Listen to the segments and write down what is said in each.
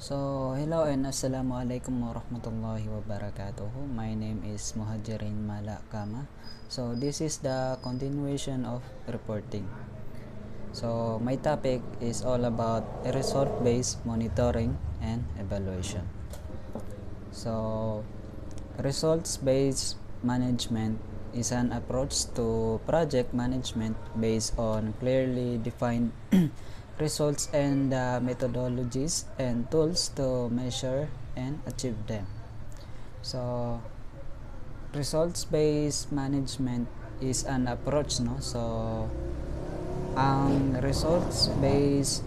Hello and Assalamualaikum warahmatullahi wabarakatuh. My name is Muhajirin Malakama. This is the continuation of reporting. My topic is all about result-based monitoring and evaluation. Results-based management is an approach to project management based on clearly defined results and methodologies and tools to measure and achieve them. Results-based management is an approach, no? Ang results-based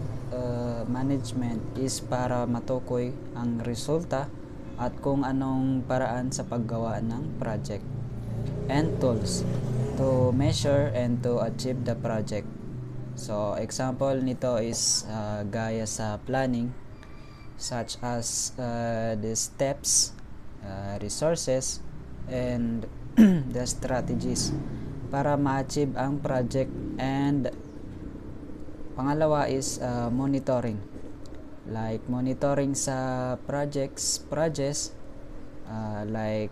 management is para matukoy ang resulta at kung anong paraan sa paggawa ng project, and tools to measure and to achieve the project. Example nito is gaya sa planning, such as the steps, resources, and the strategies para ma-achieve ang project. And pangalawa is monitoring, like monitoring sa projects, like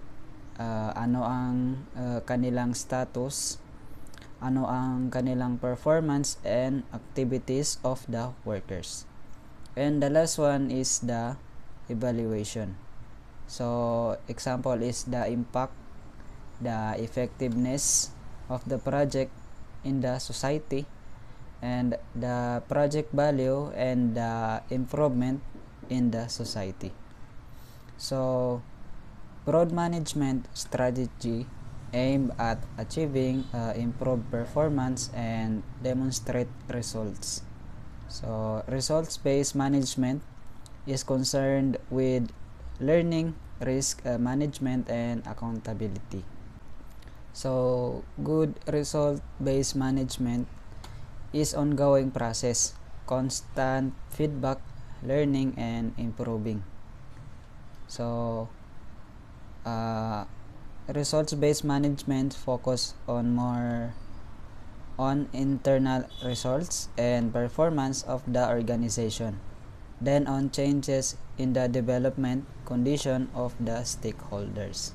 ano ang kanilang status, ano ang kanilang performance and activities of the workers. And the last one is the evaluation. Example is the impact, the effectiveness of the project in the society, and the project value and the improvement in the society. Broad management strategy aimed at achieving improved performance and demonstrate results. Results-based management is concerned with learning, risk management, and accountability. Good result-based management is ongoing process, constant feedback, learning, and improving. Results-based management focus on more on internal results and performance of the organization than on changes in the development condition of the stakeholders.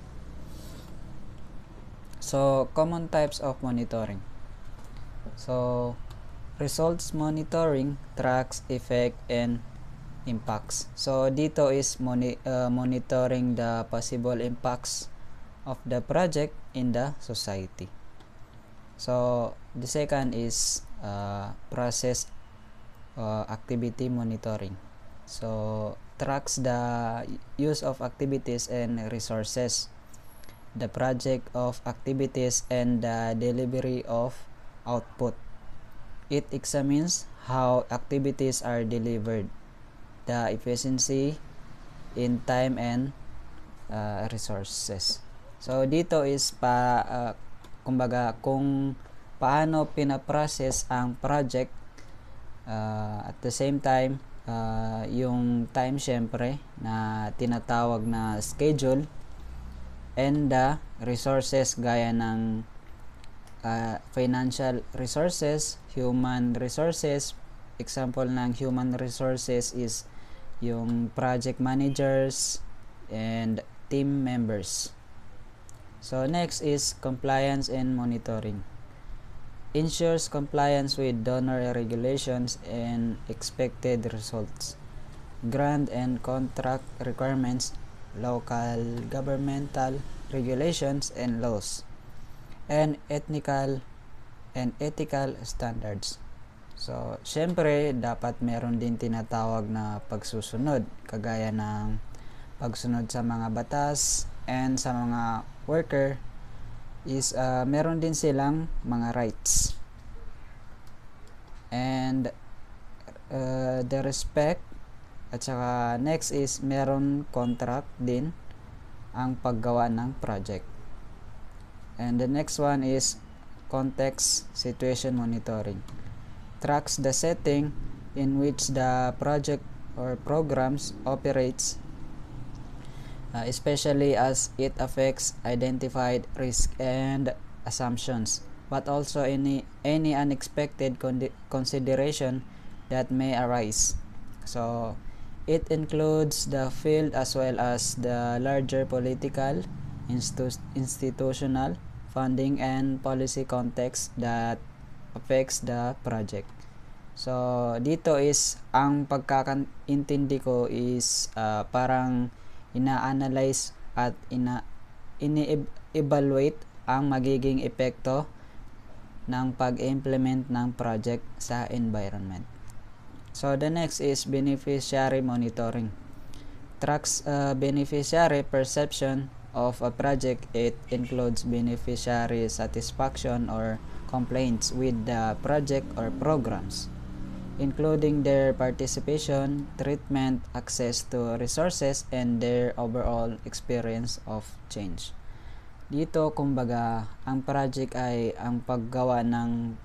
Common types of monitoring. Results monitoring tracks effect and impacts. Dito is monitoring the possible impacts of the project in the society. The second is process activity monitoring. Tracks the use of activities and resources, the project of activities, and the delivery of output. It examines how activities are delivered, the efficiency in time and resources. Dito is kumbaga kung paano pinaprocess ang project, at the same time yung time syempre na tinatawag na schedule, and the resources gaya ng financial resources, human resources. Example ng human resources is yung project managers and team members. Next is compliance and monitoring. Ensures compliance with donor regulations and expected results, grant and contract requirements, local governmental regulations and laws, and ethical standards. Syempre dapat meron din tinatawag na pagsusunod, kagaya ng pagsunod sa mga batas, and sa mga worker is meron din silang mga rights, and the respect. At saka next is meron contract din ang paggawa ng project. And the next one is context situation monitoring. Tracks the setting in which the project or programs operates, especially as it affects identified risk and assumptions, but also any unexpected consideration that may arise. It includes the field as well as the larger political, institutional, funding, and policy context that affects the project. So, dito is, ang pagkakaintindi ko is parang ina-analyze at ini-evaluate ang magiging epekto ng pag-implement ng project sa environment. So, the next is beneficiary monitoring. Tracks beneficiary perception of a project. It includes beneficiary satisfaction or complaints with the project or programs, including their participation, treatment, access to resources, and their overall experience of change. Dito, kumbaga, ang project ay ang paggawa ng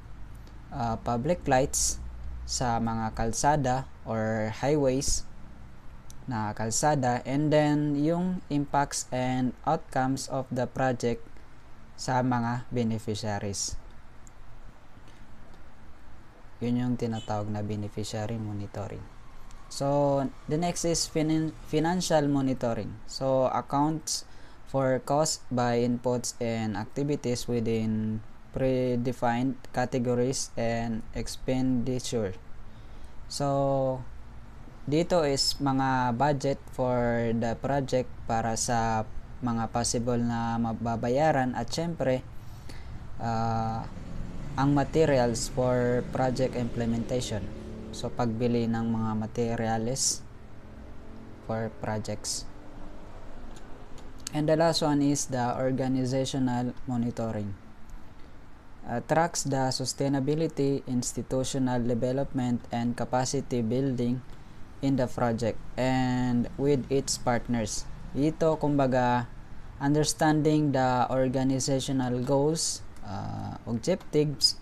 public lights sa mga kalsada or highways na kalsada, and then yung impacts and outcomes of the project sa mga beneficiaries. Yun yung tinatawag na beneficiary monitoring. So, the next is financial monitoring. So, accounts for cost by inputs and activities within predefined categories and expenditure. So, dito is mga budget for the project para sa mga possible na mababayaran, at syempre ang materials for project implementation. So, pagbili ng mga materials for projects. And the last one is the organizational monitoring. Tracks the sustainability, institutional development, and capacity building in the project and with its partners. Ito, kumbaga, understanding the organizational goals, objectives,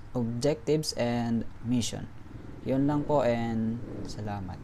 and mission. Yun lang po, and salamat.